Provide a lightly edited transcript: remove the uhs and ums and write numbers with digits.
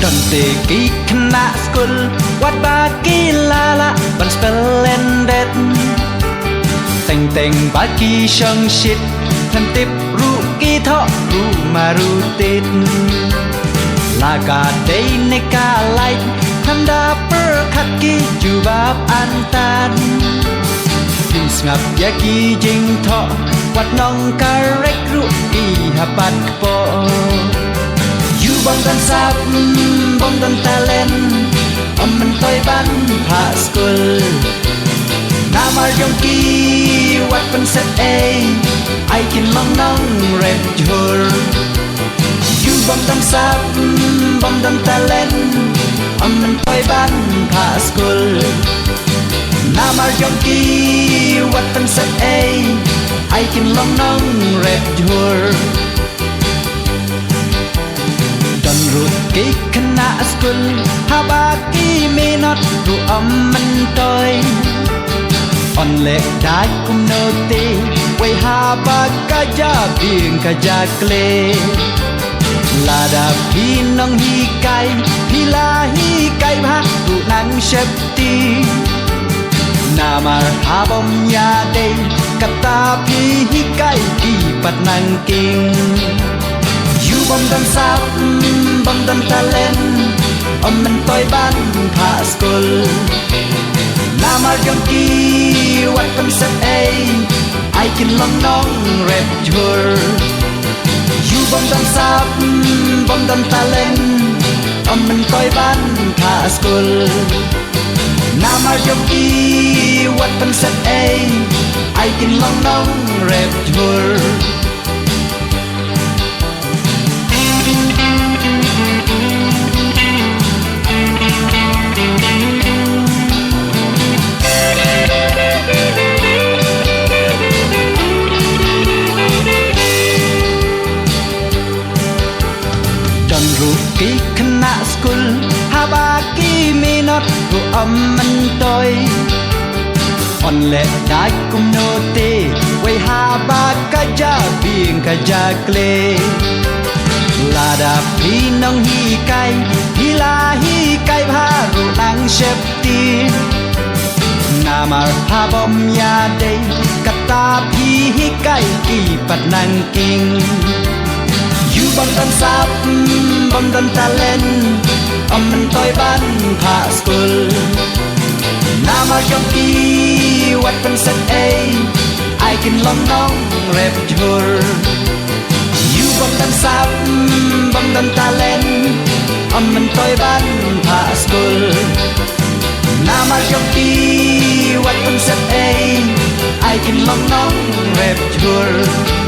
Ki kena school wat bagi lala ban splendid teng bagi shang shit thân tiếp ru ki tho ru maru tit laga day ne ka lai thanda per khat ki jubab antan dim ngap ya ki jing tho wat nong karek ru ki hapat po bom dan sap bom dan talent mình tôi ban hạ school namar yong ki wat pen set a I can long nong red jor you bom dan sap bom dan talent mình tôi ban hạ school namar yong ki wat pen set a I can long nong red jor Ki kena school habaki minot ru mình tôi on lệ đai kum no te way habaka ja bieng ka ja kle la da pi nong hi kai bha ru nang shepti namar habom ya de kata pi hi kai ki pat nang king bom dan sap bom dan talent mình tôi ban hạ school namar yong ki wat pen set a I can long nong red jur you bom dan sap bom dan talent mình tôi ban hạ school namar yong ki wat pen set a I can long nong red jur Ki kena school habaki minot ru mình tôi on lệ đai kum no te way habaka ja bieng ka ja kle la da pi nong hi kai bha ru nang shepti namar habom ya de kata pi hi kai ki pat nang king bom dan sap bom dan talent mình tôi ban hạ school namar yong ki wat pen set a I can long nong rep jur you bom dan sap bom dan talent mình tôi ban hạ school namar yong ki wat pen set a I can long nong rep jur